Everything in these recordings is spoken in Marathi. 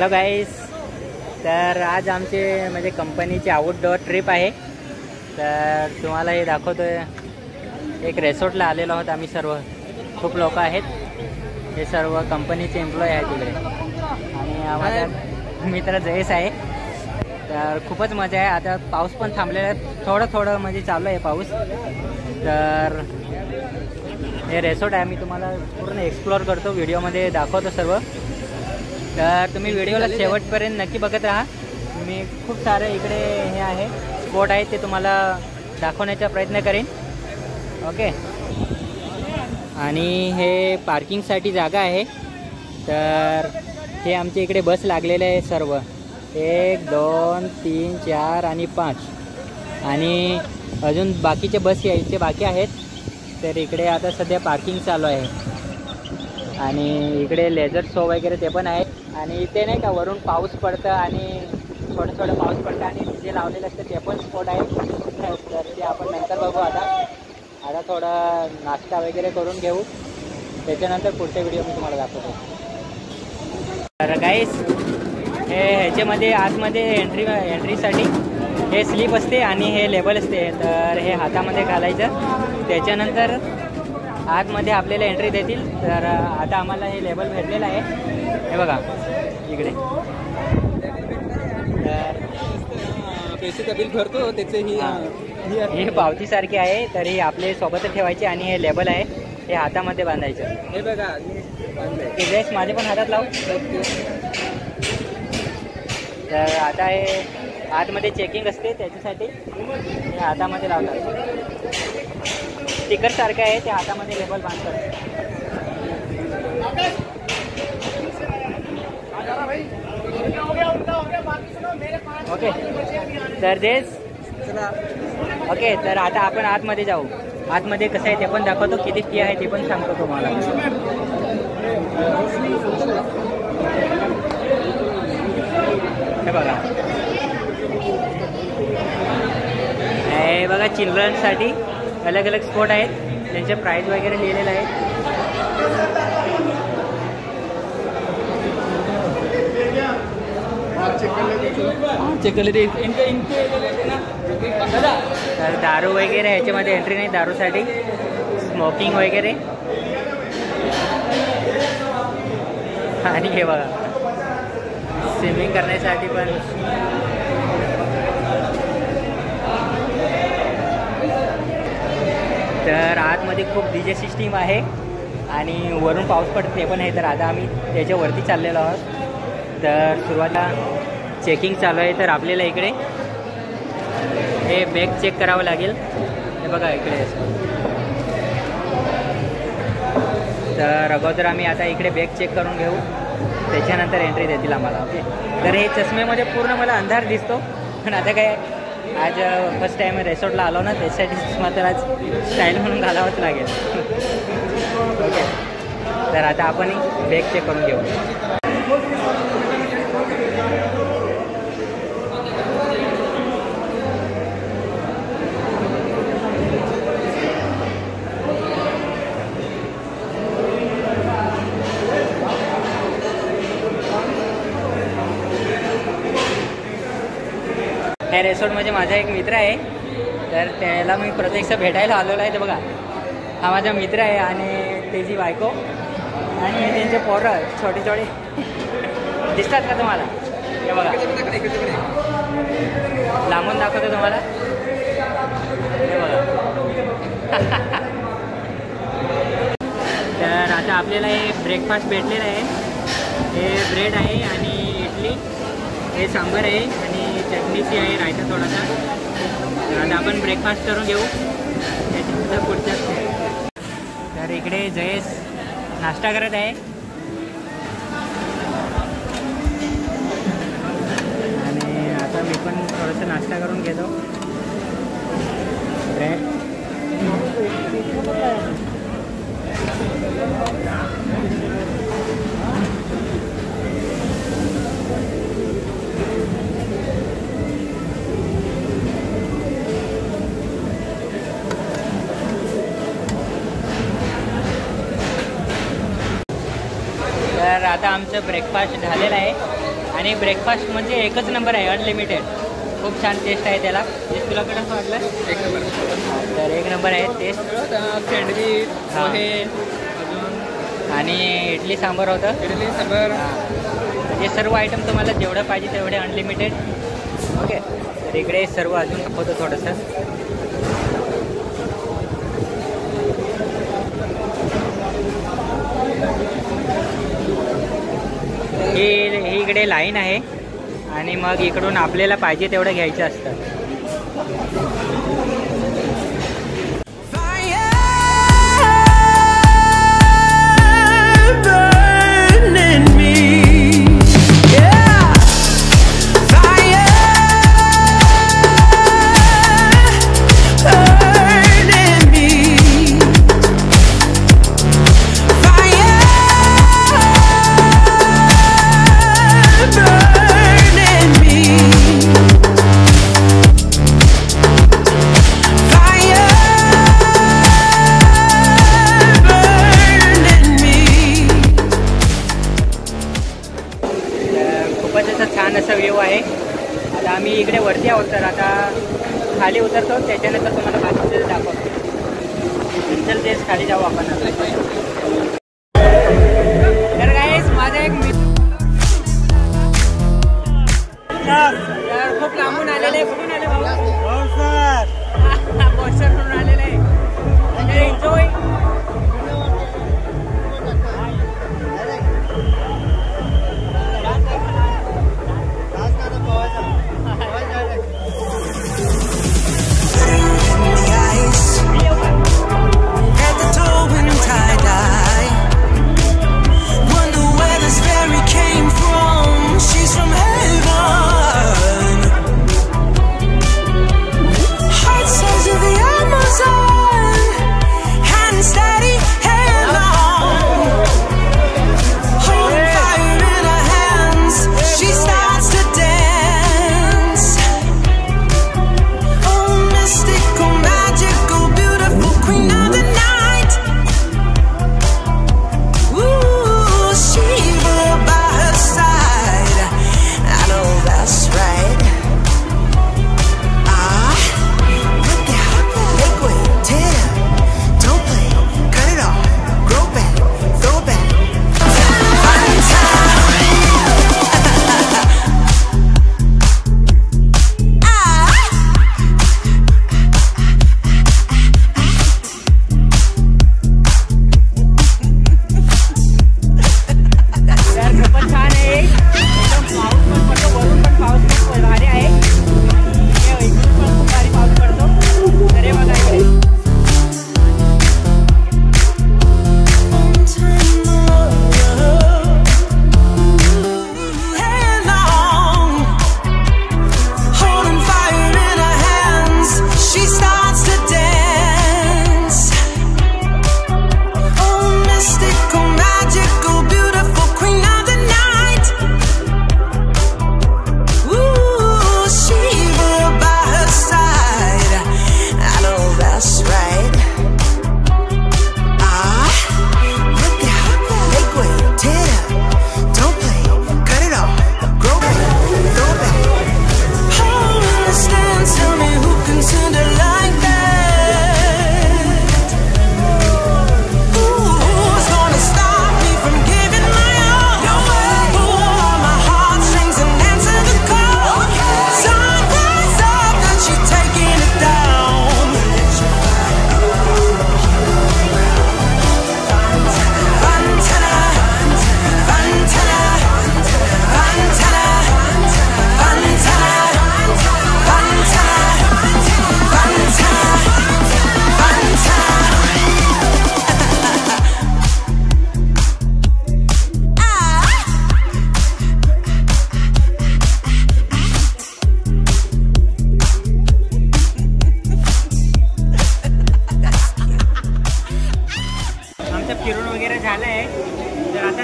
हॅलो गाईस, तर आज आमचे म्हणजे कंपनीची आउटडोअर ट्रिप आहे. तर तुम्हाला हे दाखवतोय. एक रिसॉर्टला आलेलो आहोत आम्ही सर्व. खूप लोक आहेत, हे सर्व कंपनीचे एम्प्लॉय आहेत तिकडे. आणि माझा मित्र जयेश आहे. तर खूपच मजा आहे. आता पाऊस पण थांबलेला आहे, थोडं म्हणजे चालू आहे पाऊस. तर हे रिसॉर्ट आहे, मी तुम्हाला पूर्ण एक्सप्लोअर करतो, व्हिडिओमध्ये दाखवतो सर्व. तर तुम्ही व्हिडिओला शेवटपर्यंत नक्की बघत राहा. मी खूप सारे इकडे हे आहे स्पॉट आहेत, ते तुम्हाला दाखवण्याचा प्रयत्न करेन. ओके. आणि हे पार्किंगसाठी जागा आहे. तर हे आमच्या इकडे बस लागलेले आहे सर्व, 1 2 3 4 आणि 5. आणि अजून बाकीचे बस यायचे बाकी आहेत. तर इकडे आता सध्या पार्किंग चालू आहे. आणि इकडे लेझर शो वगैरे ते पण आहे. आणि इथे नाही का वरून पाऊस पडतं आणि थोडं पाऊस पडतं आणि जे लावलेलं असतं ते पण स्पॉट आहे. तर ते आपण नंतर बघू. आता थोडा नाश्ता वगैरे करून घेऊ, त्याच्यानंतर पुढचा व्हिडिओ मी तुम्हाला दाखवतो. तर गाईस, हे ह्याच्यामध्ये आतमध्ये एंट्रीसाठी हे स्लीप असते आणि हे लेबल असते. तर हे हातामध्ये घालायचं, त्याच्यानंतर आतमध्ये आपल्याला एंट्री देतील. तर आता आम्हाला हे लेबल भेटलेलं आहे, हे बघा इकडे. तर पैसे बिल भरतो त्याचे हे पावतीसारखे आहे. तर हे आपले सोबतच ठेवायचे आणि हे लेबल आहे, हे हातामध्ये बांधायचं. हे बघा, ते ड्रेस माझे पण हातात लावू. तर आता हे आतमध्ये चेकिंग असते, त्याच्यासाठी हे हातामध्ये लावतात. स्टिकर सारखं आहे, ते हातामध्ये लेबल बांधतात. ओके. तर तेच ओके. तर आता आपण आतमध्ये जाऊ. आतमध्ये कसं आहे ते पण दाखवतो, किती फी आहे ते पण सांगतो तुम्हाला. हे बघा, हे बघा चिल्ड्रनसाठी अलग अलग स्पॉट आहेत, त्यांचे प्राईज वगैरे लिहिलेलं आहे. तर दारू वगैरे ह्याच्यामध्ये एंट्री नाही, दारूसाठी स्मोकिंग वगैरे. आणि हे बघा स्विमिंग करण्यासाठी पण. तर आतमध्ये खूप डीजे सिस्टीम आहे आणि वरून पाऊस पडत ते पण आहे. तर आता आम्ही त्याच्यावरती चाललेलो आहोत. तर सुरुवातीला चेकिंग चालू आहे. तर आपल्याला इकडे हे बॅग चेक करावं लागेल. हे बघा इकडे. तर अगोदर आम्ही आता इकडे बॅग चेक करून घेऊ, त्याच्यानंतर एंट्री देतील आम्हाला. ओके. तर हे चष्मेमध्ये पूर्ण मला अंधार दिसतो, पण आता काय, आज फर्स्ट टाईम रिसॉर्टला आलो ना, त्याच्यासाठी चष्मा तर आज स्टाईल म्हणून घालावंच लागेल. ओके. तर आता आपण बॅग चेक करून घेऊ. ह्या रिसॉर्टमध्ये माझा एक मित्र आहे. तर त्याला मी प्रत्यक्ष भेटायला आलेलो आहे. तर बघा, हा माझा मित्र आहे आणि त्याची बायको आणि त्यांचे पोरं छोटे दिसतात का तुम्हाला? हे बघा, लांबून दाखवतो तुम्हाला. हे बघा. तर आता आपल्याला हे ब्रेकफास्ट भेटलेलं आहे. हे ब्रेड आहे आणि इडली, हे सांबार आहे आणि चटणीची आहे, रायता थोडासा. तर आता आपण ब्रेकफास्ट करून घेऊ, त्याच्यानंतर पुढच्या. तर इकडे जयेश नाश्ता करत आहे आणि आता मी पण थोडंसं नाश्ता करून घेतो. ब्रेड. तर आता आमचं ब्रेकफास्ट झालेलं आहे आणि ब्रेकफास्ट म्हणजे एकच नंबर आहे, अनलिमिटेड. खूप छान टेस्ट आहे त्याला. टेस्ट तुला कसं वाटलं? एक नंबर. तर एक नंबर आहे टेस्ट. सँडविच, पोहे, आणि इडली सांबार होतं. इडली सांबार, हे सर्व आयटम तुम्हाला जेवढं पाहिजे तेवढे अनलिमिटेड. ओके. तर इकडे सर्व अजून दाखवतो थोडंसं. ही इकडे लाईन आहे आणि मग इकडून आपल्याला पाहिजे तेवढं घ्यायचं असतं. छान असा व्ह्यू आहे. आता आम्ही इकडे वरती आहोत, तर आता खाली उतरतो, त्याच्यानंतर तुम्हाला बाकीचं दाखवतो. चल तेच खाली जाऊ आपण. तर गाईस माझा एक मित्र खूप लांबून आलेले आहे. कुठून आले भाऊ? बोरसरवरून आलेले आहे. एन्जॉय.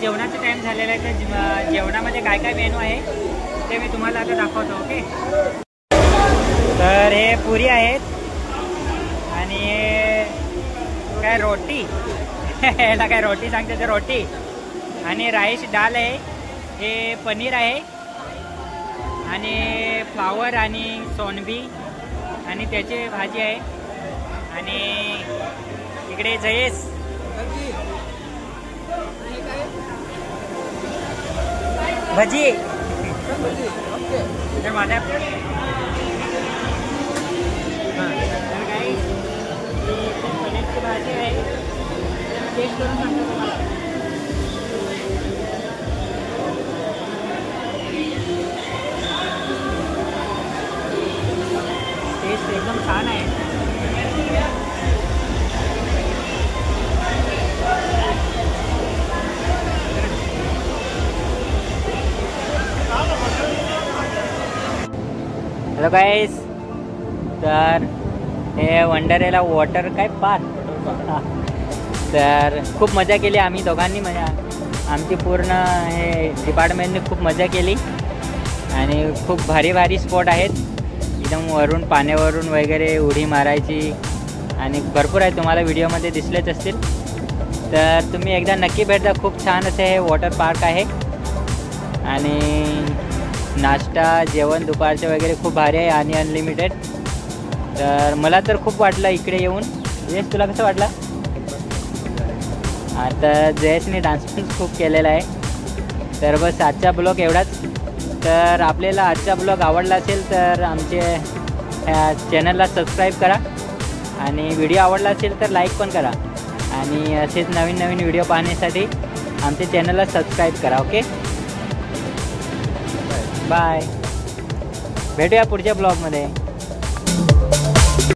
जेवणाचा टाइम झालेला आहे, तर जेवणामध्ये काय काय मेनू आहे ते मी तुम्हाला आता दाखवतो. ओके, तर हे पुरी आहेत आणि काय रोटी याला काय रोटी सांगते, तर रोटी आणि राईस डाल आहे, हे पनीर आहे आणि फ्लावर आणि सोनबी आणि त्याची भाजी आहे. आणि इकडे जयेश भजी तर माझ्या तर काही पनीरची भाजी आहे. टेस्ट करून सांगतो तुम्हाला. टेस्ट एकदम छान आहे. हॅलो गाईस, तर हे वंडरला वॉटर काय पार्क. तर खूप मजा केली आम्ही दोघांनी. म्हणजे आमची पूर्ण हे डिपार्टमेंटने खूप मजा केली आणि खूप भारी भारी स्पॉट आहेत. एकदम वरून पाण्यावरून वगैरे उडी मारायची आणि भरपूर आहे. तुम्हाला व्हिडिओमध्ये दिसलेच असतील. तर तुम्ही एकदा नक्की भेट द्या. खूप छान असे हे वॉटर पार्क आहे आणि नाश्ता जेवण दुपारचे वगैरे खूप भारी आहे आणि अनलिमिटेड. तर मला तर खूप वाटलं इकडे येऊन. जयेश, तुला कसं वाटलं? आता जयेशने डान्स पण खूप केलेला आहे. तर बस आजचा ब्लॉग एवढाच. तर आपल्याला आजचा ब्लॉग आवडला असेल तर आमच्या चॅनलला सबस्क्राईब करा आणि व्हिडिओ आवडला असेल तर लाईक पण करा. आणि असेच नवीन नवीन व्हिडिओ पाहण्यासाठी आमच्या चॅनलला सबस्क्राईब करा. Okay, bye. भेटूया पुढच्या ब्लॉगमध्ये.